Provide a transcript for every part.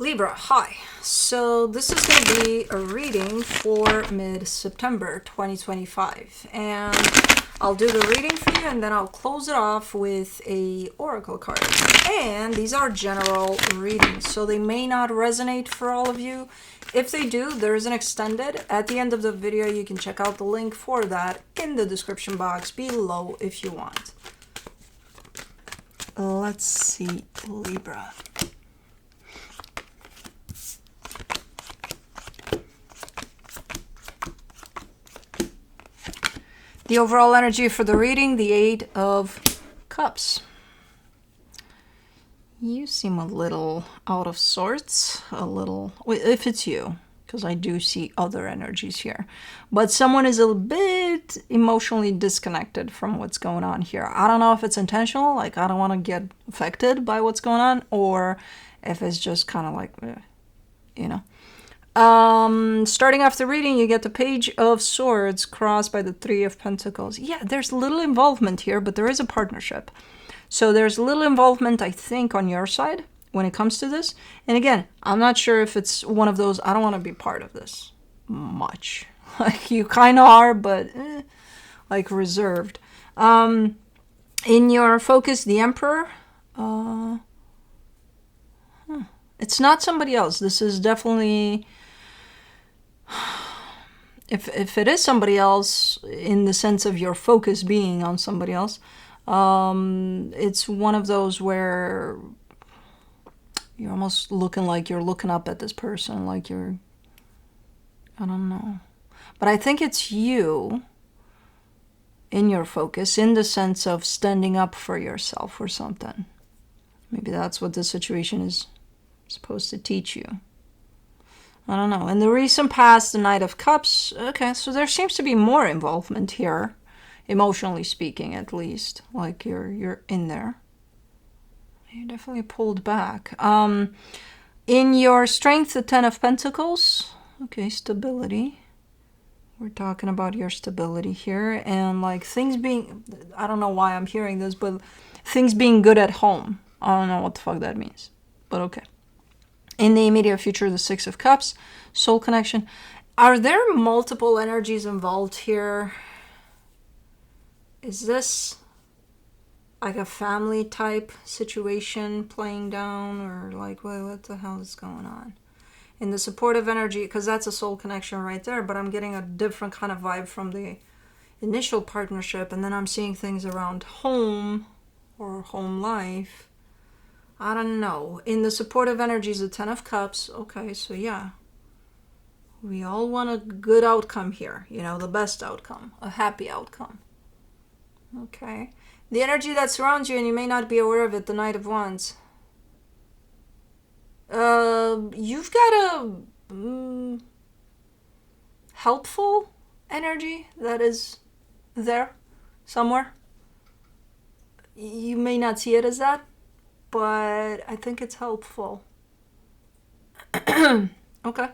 Libra, hi. So this is going to be a reading for mid-September 2025. And I'll do the reading for you and then I'll close it off with a oracle card. And these are general readings, so they may not resonate for all of you. If they do, there is an extended. At the end of the video, you can check out the link for that in the description box below if you want. Let's see, Libra. The overall energy for the reading, the Eight of Cups. You seem a little out of sorts, a little, if it's you, because I do see other energies here. But someone is a bit emotionally disconnected from what's going on here. I don't know if it's intentional, like I don't want to get affected by what's going on, or if it's just kind of like, you know. Starting off the reading, you get the Page of Swords crossed by the Three of Pentacles. Yeah, there's little involvement here, but there is a partnership. So there's little involvement, I think, on your side when it comes to this. And again, I'm not sure if it's one of those, I don't want to be part of this much. Like you kind of are, but like reserved. In your focus, the Emperor. It's not somebody else. This is definitely... If it is somebody else, in the sense of your focus being on somebody else, it's one of those where you're almost looking like you're looking up at this person, like you're, I don't know. But I think it's you in your focus, in the sense of standing up for yourself or something. Maybe that's what the situation is supposed to teach you. I don't know. In the recent past, the Knight of Cups. Okay, so there seems to be more involvement here, emotionally speaking, at least. Like you're in there. You're definitely pulled back. In your strength, the Ten of Pentacles. Okay, stability. We're talking about your stability here, and like things being. I don't know why I'm hearing this, but things being good at home. I don't know what the fuck that means, but okay. In the immediate future, the Six of Cups, soul connection. Are there multiple energies involved here? Is this like a family type situation playing down, or like, what the hell is going on? In the supportive energy, because that's a soul connection right there, but I'm getting a different kind of vibe from the initial partnership, and then I'm seeing things around home or home life. I don't know. In the supportive energies, the Ten of Cups. Okay, so yeah. We all want a good outcome here. You know, the best outcome. A happy outcome. Okay. The energy that surrounds you, and you may not be aware of it, the Knight of Wands. You've got a helpful energy that is there somewhere. You may not see it as that, but I think it's helpful. Okay.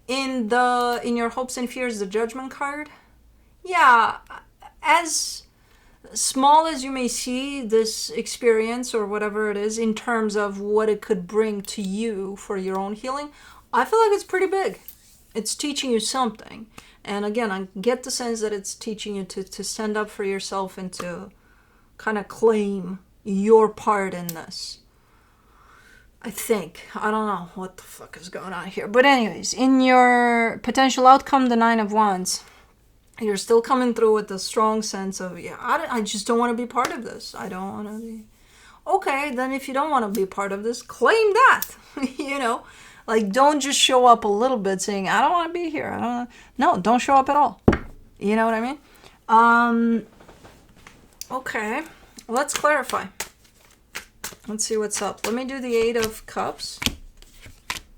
In your hopes and fears, the Judgment card. Yeah, as small as you may see this experience or whatever it is in terms of what it could bring to you for your own healing, I feel like it's pretty big. It's teaching you something. And again, I get the sense that it's teaching you to stand up for yourself and to kind of claim your part in this. I think. I don't know what the fuck is going on here. But anyways, in your potential outcome, the Nine of Wands, you're still coming through with a strong sense of, yeah, I just don't want to be part of this. I don't want to be. Okay, then if you don't want to be part of this, claim that. You know, like don't just show up a little bit saying, I don't want to be here. No, don't show up at all. You know what I mean? Okay, let's clarify. Let's see what's up. Let me do the Eight of Cups.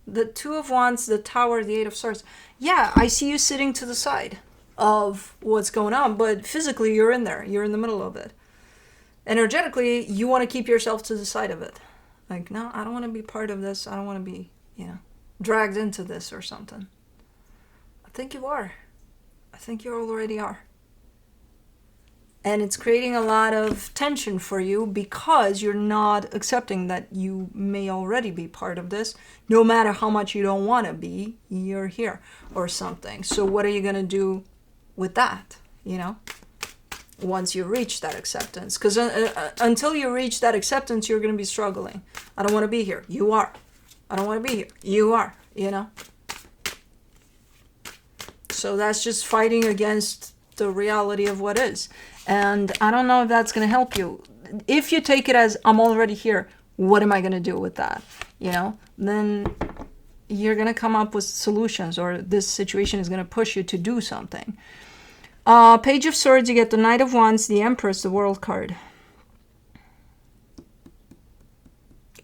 The Two of Wands, the Tower, the Eight of Swords. Yeah, I see you sitting to the side of what's going on, but physically you're in there. You're in the middle of it. Energetically, you want to keep yourself to the side of it. Like, no, I don't want to be part of this. I don't want to be, dragged into this or something. I think you are. I think you already are. And it's creating a lot of tension for you because you're not accepting that you may already be part of this. No matter how much you don't want to be, you're here or something. So what are you going to do with that, once you reach that acceptance? Because until you reach that acceptance, you're going to be struggling. I don't want to be here. You are. I don't want to be here. You are, So that's just fighting against the reality of what is. And I don't know if that's going to help you. If you take it as, I'm already here, what am I going to do with that? Then you're going to come up with solutions, or this situation is going to push you to do something. Page of Swords, you get the Knight of Wands, the Empress, the World card.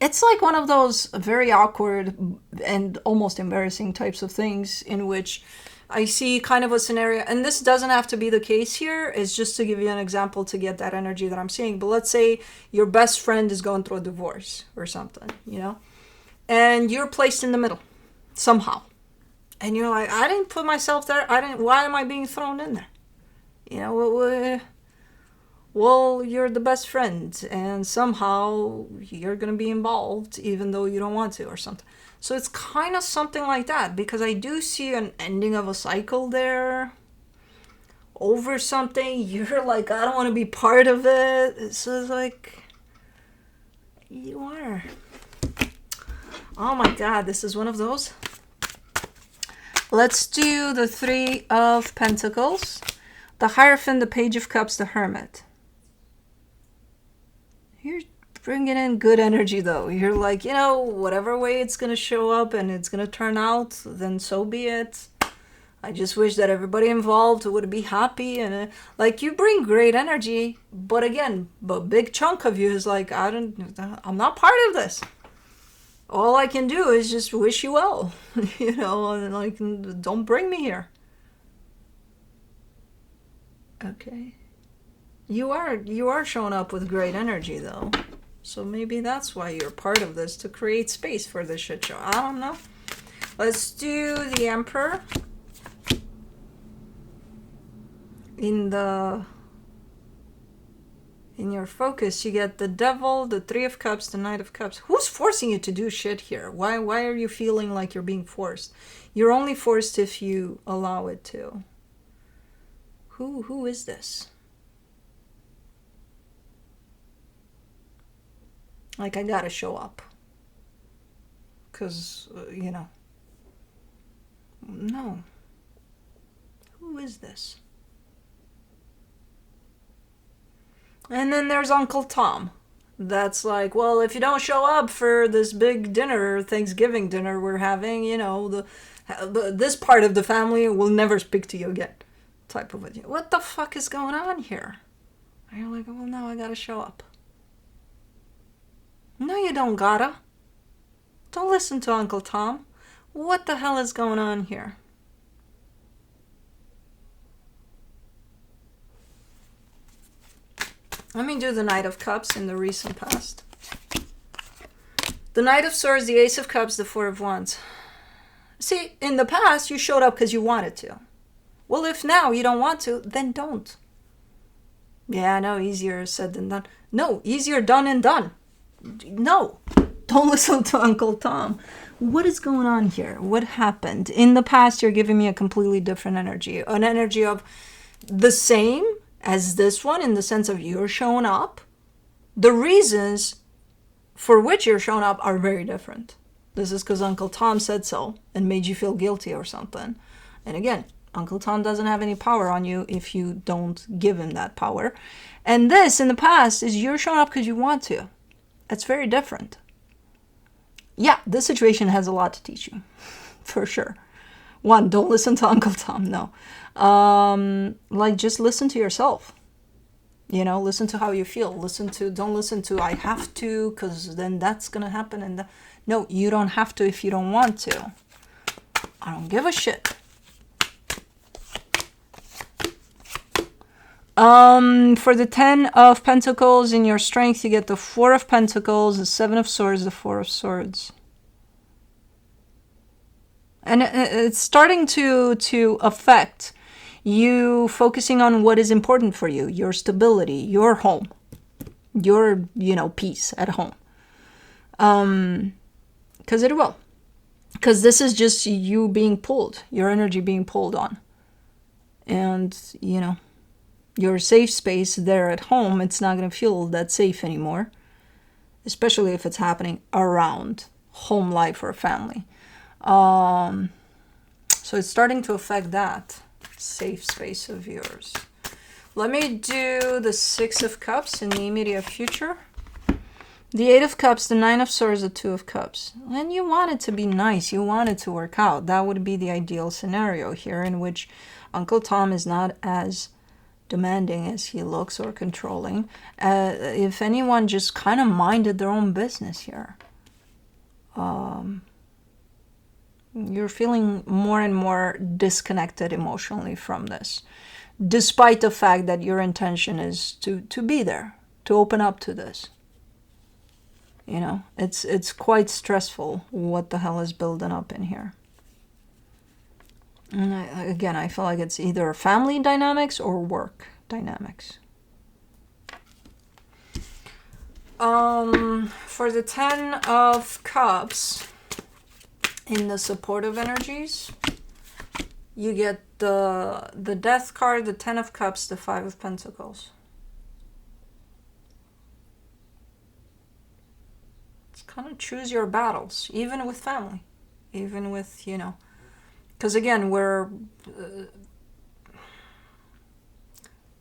It's like one of those very awkward and almost embarrassing types of things in which I see kind of a scenario, and this doesn't have to be the case here. It's just to give you an example to get that energy that I'm seeing. But let's say your best friend is going through a divorce or something, and you're placed in the middle somehow. And you're like, I didn't put myself there. Why am I being thrown in there? Well, you're the best friend, and somehow you're going to be involved even though you don't want to or something. So it's kind of something like that, because I do see an ending of a cycle there over something. You're like, I don't want to be part of it. So it's like, you are. Oh my God, this is one of those. Let's do the Three of Pentacles, the Hierophant, the Page of Cups, the Hermit. You're bringing in good energy, though. You're like, whatever way it's going to show up and it's going to turn out, then so be it. I just wish that everybody involved would be happy. And you bring great energy, but again, a big chunk of you is like, I'm not part of this. All I can do is just wish you well, and don't bring me here. Okay. You are showing up with great energy, though. So maybe that's why you're part of this, to create space for this shit show. I don't know. Let's do the Emperor. In your focus, you get the Devil, the Three of Cups, the Knight of Cups. Who's forcing you to do shit here? Why are you feeling like you're being forced? You're only forced if you allow it to. Who is this? Like, I gotta show up. Because, No. Who is this? And then there's Uncle Tom. That's like, well, if you don't show up for this big dinner, Thanksgiving dinner we're having, this part of the family will never speak to you again. Type of it. What the fuck is going on here? And you're like, well, now I gotta show up. No, you don't gotta. Don't listen to Uncle Tom. What the hell is going on here? Let me do the Knight of Cups in the recent past. The Knight of Swords, the Ace of Cups, the Four of Wands. See, in the past, you showed up because you wanted to. Well, if now you don't want to, then don't. Yeah, I know, easier said than done. No, easier done and done. No, don't listen to Uncle Tom. What is going on here? What happened? In the past, you're giving me a completely different energy. An energy of the same as this one, in the sense of you're showing up. The reasons for which you're showing up are very different. This is because Uncle Tom said so and made you feel guilty or something. And again, Uncle Tom doesn't have any power on you if you don't give him that power. And this, in the past, is you're showing up because you want to. That's very different. Yeah, this situation has a lot to teach you, for sure. One, don't listen to Uncle Tom, no. Just listen to yourself. Listen to how you feel. Don't listen to, I have to, because then that's going to happen. And no, you don't have to if you don't want to. I don't give a shit. For the 10 of Pentacles, in your strength, you get the 4 of Pentacles, the 7 of Swords, the 4 of Swords. And it's starting to affect You focusing on what is important for you, your stability, your home, your, peace at home. Because it will. Because this is just you being pulled, your energy being pulled on. And, your safe space there at home, it's not going to feel that safe anymore. Especially if it's happening around home life or family. So it's starting to affect that safe space of yours. Let me do the Six of Cups in the immediate future. The Eight of Cups, the Nine of Swords, the Two of Cups. And you want it to be nice. You want it to work out. That would be the ideal scenario here, in which Uncle Tom is not as demanding as he looks, or controlling. If anyone just kind of minded their own business here. You're feeling more and more disconnected emotionally from this, despite the fact that your intention is to be there, to open up to this. It's quite stressful what the hell is building up in here. And I feel like it's either family dynamics or work dynamics. For the Ten of Cups, in the supportive energies, you get the Death card, the Ten of Cups, the Five of Pentacles. It's kind of choose your battles, even with family, even with, because again,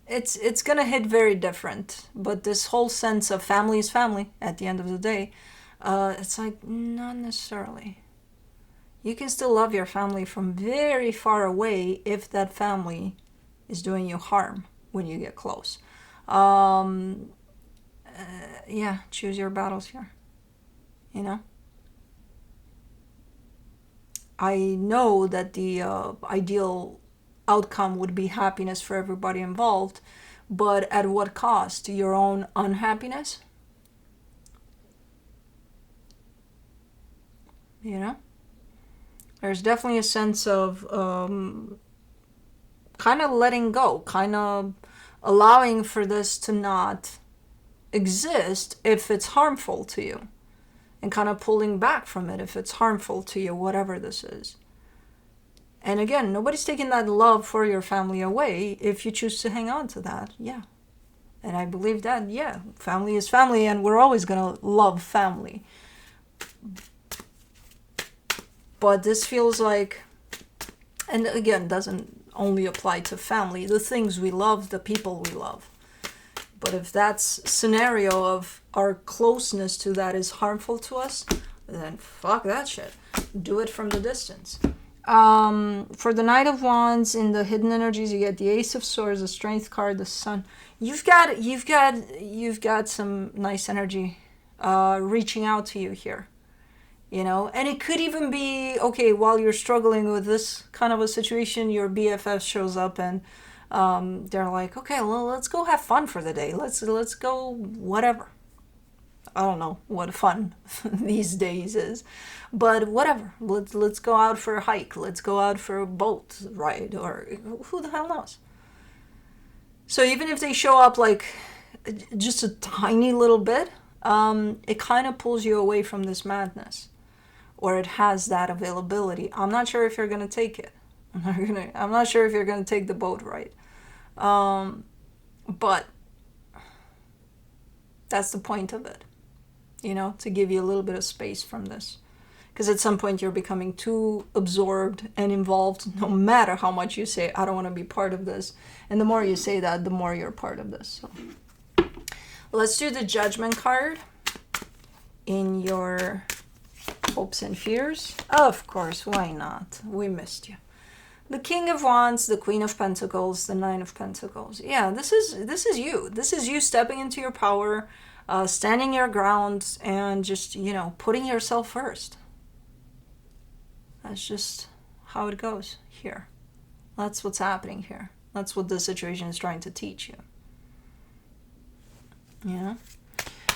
it's gonna hit very different, but this whole sense of family is family at the end of the day, it's like, not necessarily. You can still love your family from very far away if that family is doing you harm when you get close. Yeah, choose your battles here. I know that the ideal outcome would be happiness for everybody involved, but at what cost? Your own unhappiness? There's definitely a sense of kind of letting go, kind of allowing for this to not exist if it's harmful to you, and kind of pulling back from it if it's harmful to you, whatever this is. And again, nobody's taking that love for your family away if you choose to hang on to that. Yeah. And I believe that, yeah, family is family, and we're always going to love family. But this feels like, and again, doesn't only apply to family, the things we love, the people we love. But if that's scenario of our closeness to that is harmful to us, then fuck that shit. Do it from the distance. For the Knight of Wands, in the hidden energies, you get the Ace of Swords, the Strength card, the Sun. You've got some nice energy reaching out to you here. And it could even be, okay, while you're struggling with this kind of a situation, your BFF shows up and they're like, okay, well, let's go have fun for the day. Let's go whatever. I don't know what fun these days is, but whatever. Let's go out for a hike. Let's go out for a boat ride, or who the hell knows. So even if they show up like just a tiny little bit, it kind of pulls you away from this madness. Or it has that availability. I'm not sure if you're going to take it. I'm not sure if you're going to take the boat ride. But that's the point of it. To give you a little bit of space from this. Because at some point you're becoming too absorbed and involved, no matter how much you say, I don't want to be part of this. And the more you say that, the more you're part of this. So let's do the Judgment card in your hopes and fears. Of course, why not? We missed you. The King of Wands, the Queen of Pentacles, the Nine of Pentacles. Yeah, this is you. This is you stepping into your power, standing your ground, and just, putting yourself first. That's just how it goes here. That's what's happening here. That's what the situation is trying to teach you. Yeah.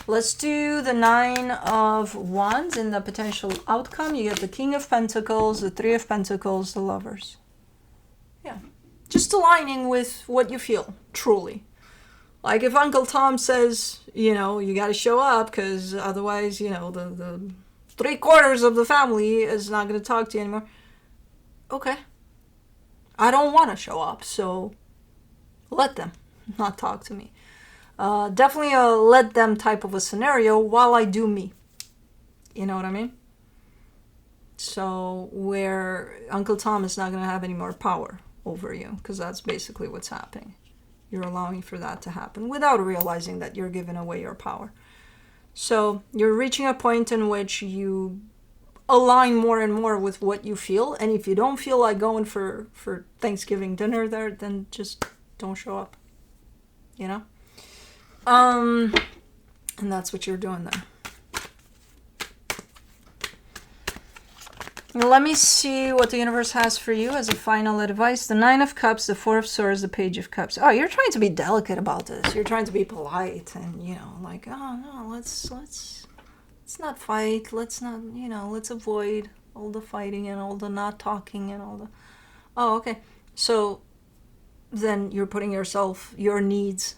Let's do the Nine of Wands in the potential outcome. You get the King of Pentacles, the Three of Pentacles, the Lovers. Yeah. Just aligning with what you feel, truly. Like if Uncle Tom says, you know, you got to show up because otherwise, you know, the 3/4 of the family is not going to talk to you anymore. Okay. I don't want to show up, so let them not talk to me. Definitely a let them type of a scenario while I do me. You know what I mean? So where Uncle Tom is not going to have any more power over you, because that's basically what's happening. You're allowing for that to happen without realizing that you're giving away your power. So you're reaching a point in which you align more and more with what you feel. And if you don't feel like going for Thanksgiving dinner there, then just don't show up. You know? And that's what you're doing there. Let me see what the universe has for you as a final advice. The 9 of Cups, the 4 of Swords, the Page of Cups. Oh, you're trying to be delicate about this. You're trying to be polite and, you know, like, oh no, let's not fight. Let's not, you know, let's avoid all the fighting and all the not talking and all the... Oh, okay. So then you're putting yourself, your needs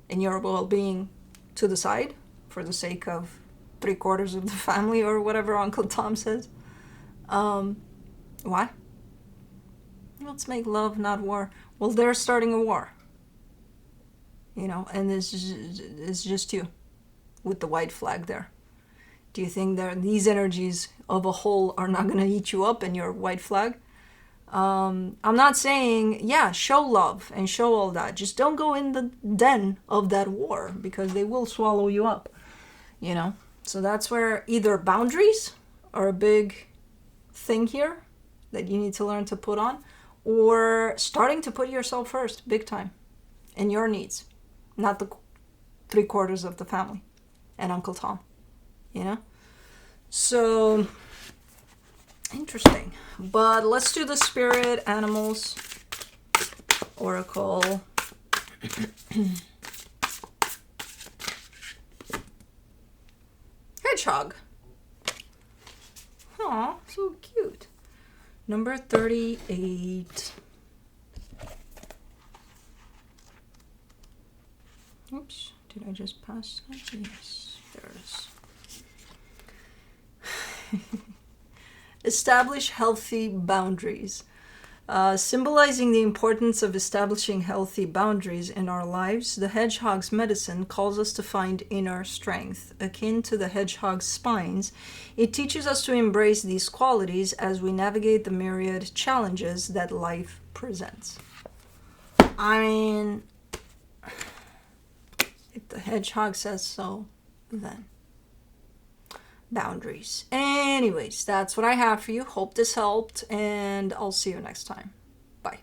and your well-being to the side for the sake of 3/4 of the family or whatever Uncle Tom says. Why? Let's make love, not war. Well, they're starting a war. You know, and it's just you with the white flag there. Do you think these energies of a whole are not going to eat you up in your white flag? I'm not saying, yeah, show love and show all that. Just don't go in the den of that war because they will swallow you up, you know? So that's where either boundaries are a big thing here that you need to learn to put on, or starting to put yourself first, big time, and your needs, not the 3/4 of the family and Uncle Tom, you know? So, interesting. But let's do the spirit animals oracle. Hedgehog. Aw, so cute. Number 38. Oops, did I just pass that? Yes, there's. Establish healthy boundaries. Symbolizing the importance of establishing healthy boundaries in our lives, the hedgehog's medicine calls us to find inner strength. Akin to the hedgehog's spines, it teaches us to embrace these qualities as we navigate the myriad challenges that life presents. I mean, if the hedgehog says so, then boundaries. Anyways, that's what I have for you. Hope this helped, and I'll see you next time. Bye.